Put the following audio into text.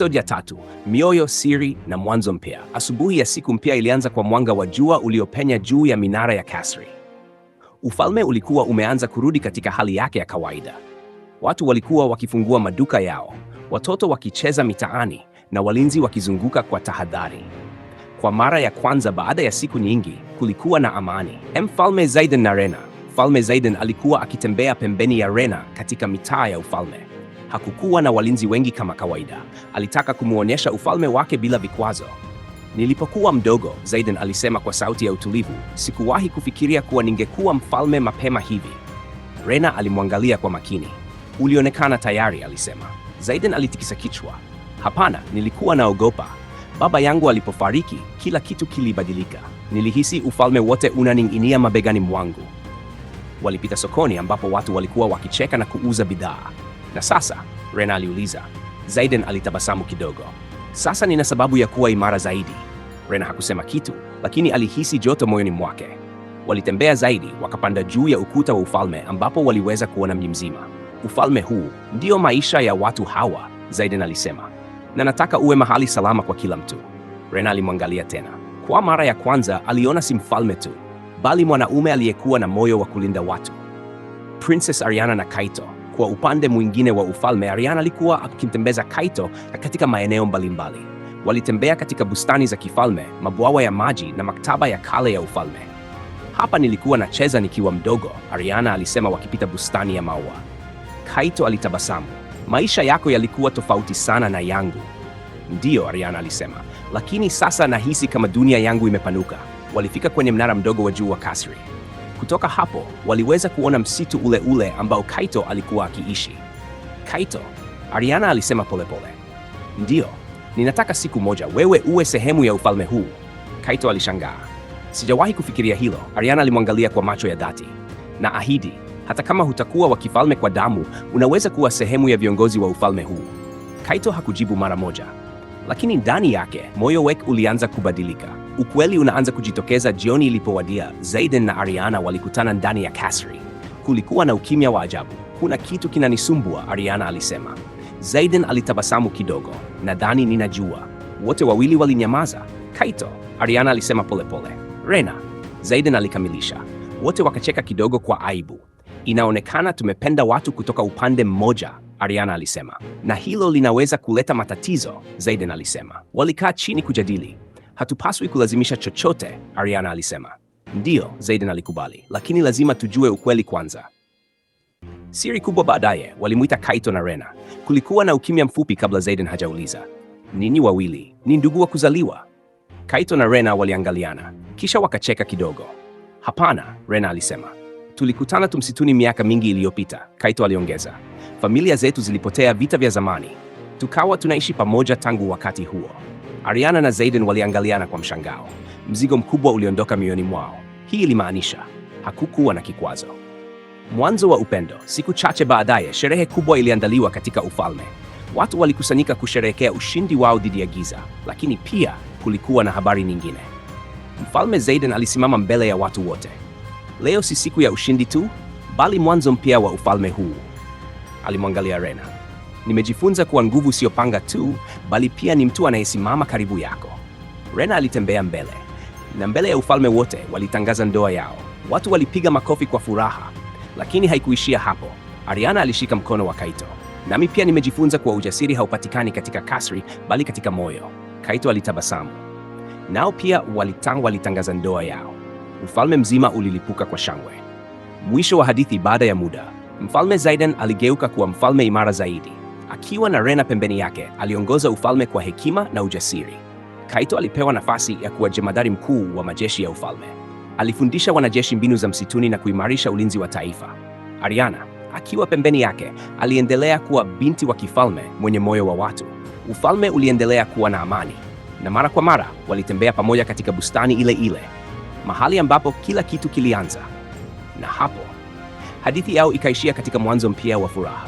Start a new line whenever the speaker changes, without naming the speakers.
Episodi ya 3: mioyo, siri na mwanzo mpya. Asubuhi ya siku mpya ilianza kwa mwanga wa jua uliopenya juu ya minara ya kasri. Ufalme ulikuwa umeanza kurudi katika hali yake ya kawaida. Watu walikuwa wakifungua maduka yao, watoto wakicheza mitaani na walinzi wakizunguka kwa tahadhari. Kwa mara ya kwanza baada ya siku nyingi, kulikuwa na amani. Mfalme Zaiden na Rena. Mfalme Zaiden alikuwa akitembea pembeni ya Rena katika mitaa ya ufalme. Hakukuwa na walinzi wengi kama kawaida. Alitaka kumuonyesha ufalme wake bila vikwazo. Nilipokuwa mdogo, Zaiden alisema kwa sauti ya utulivu, sikuwahi kufikiria kuwa ningekuwa mfalme mapema hivi. Rena alimwangalia kwa makini. Ulionekana tayari, alisema. Zaiden alitikisa kichwa. Hapana, nilikuwa naogopa. Baba yangu alipofariki, kila kitu kilibadilika. Nilihisi ufalme wote unaning'inia mabegani mwangu. Walipita sokoni ambapo watu walikuwa wakicheka na kuuza bidhaa. Na sasa? Rena aliuliza. Zaiden alitabasamu kidogo. Sasa nina sababu ya kuwa imara zaidi. Rena hakusema kitu, lakini alihisi joto moyoni mwake. Walitembea zaidi, wakapanda juu ya ukuta wa ufalme ambapo waliweza kuona mji mzima. Ufalme huu ndio maisha ya watu hawa, Zaiden alisema. Na nataka uwe mahali salama kwa kila mtu. Rena alimwangalia tena. Kwa mara ya kwanza aliona si mfalme tu, bali mwanaume aliyekuwa na moyo wa kulinda watu. Princess Ariana na Kaito. Kwa upande mwingine wa ufalme, Ariana alikuwa akimtembeza Kaito katika maeneo mbalimbali. Walitembea katika bustani za kifalme, mabwawa ya maji na maktaba ya kale ya ufalme. Hapa nilikuwa nacheza nikiwa mdogo, Ariana alisema wakipita bustani ya maua. Kaito alitabasamu. Maisha yako yalikuwa tofauti sana na yangu. Ndiyo, Ariana alisema, lakini sasa nahisi kama dunia yangu imepanuka. Walifika kwenye mnara mdogo wa juu wa kasri. Kutoka hapo, waliweza kuona msitu ule ule ambao Kaito alikuwa akiishi. Kaito, Ariana alisema polepole. Ndiyo, ninataka siku moja wewe uwe sehemu ya ufalme huu. Kaito alishangaa. Sijawahi kufikiria hilo, Ariana alimwangalia kwa macho ya dhati. Na ahidi, hata kama hutakuwa wa kifalme kwa damu, unaweza kuwa sehemu ya viongozi wa ufalme huu. Kaito hakujibu mara moja. Lakini ndani yake, moyo wake ulianza kubadilika. Ukweli unaanza kujitokeza. Jioni ilipowadia, Zaiden na Ariana walikutana ndani ya kasri. Kulikuwa na ukimya wa ajabu. Kuna kitu kinanisumbua, Ariana alisema. Zaiden alitabasamu kidogo. Nadhani ninajua. Wote wawili walinyamaza. Kaito, Ariana alisema polepole. Rena, Zaiden alikamilisha. Wote wakacheka kidogo kwa aibu. Inaonekana tumependa watu kutoka upande mmoja, Ariana alisema. Na hilo linaweza kuleta matatizo, Zaiden alisema. Walikaa chini kujadili. Hatupaswi kulazimisha chochote, Ariana alisema. Ndiyo, Zaiden alikubali, lakini lazima tujue ukweli kwanza. Siri kubwa baadaye, walimuita Kaito na Rena. Kulikuwa na ukimya mfupi kabla Zaiden hajauliza. Ninyi wawili ni ndugu wa kuzaliwa? Kaito na Rena waliangaliana, kisha wakacheka kidogo. Hapana, Rena alisema. Tulikutana msituni miaka mingi iliyopita, Kaito aliongeza. Familia zetu zilipotea vita vya zamani. Tukawa tunaishi pamoja tangu wakati huo. Ariana na Zaiden waliangaliana kwa mshangao. Mzigo mkubwa uliondoka mioyoni mwao. Hii ilimaanisha hakukuwa na kikwazo. Mwanzo wa upendo. Siku chache baadaye, sherehe kubwa iliandaliwa katika ufalme. Watu walikusanyika kusherehekea ushindi wao dhidi ya giza, lakini pia kulikuwa na habari nyingine. Mfalme Zaiden alisimama mbele ya watu wote. Leo si siku ya ushindi tu, bali mwanzo mpya wa ufalme huu. Alimwangalia Rena. Nimejifunza kuwa nguvu sio panga tu, bali pia ni mtu anayesimama karibu yako. Rena alitembea mbele, na mbele ya ufalme wote walitangaza ndoa yao. Watu walipiga makofi kwa furaha, lakini haikuishia hapo. Ariana alishika mkono wa Kaito. Nami pia nimejifunza kuwa ujasiri haupatikani katika kasri, bali katika moyo. Kaito alitabasamu. Nao pia walitangaza ndoa yao. Ufalme mzima ulilipuka kwa shangwe. Mwisho wa hadithi. Baada ya muda, Mfalme Zaiden aligeuka kuwa mfalme imara zaidi. Akiwa na Rena pembeni yake, aliongoza ufalme kwa hekima na ujasiri. Kaito alipewa nafasi ya kuwa jemadari mkuu wa majeshi ya ufalme. Alifundisha wanajeshi mbinu za msituni na kuimarisha ulinzi wa taifa. Ariana, akiwa pembeni yake, aliendelea kuwa binti wa kifalme mwenye moyo wa watu. Ufalme uliendelea kuwa na amani, na mara kwa mara walitembea pamoja katika bustani ile ile, mahali ambapo kila kitu kilianza. Na hapo hadithi yao ikaishia katika mwanzo mpya wa furaha.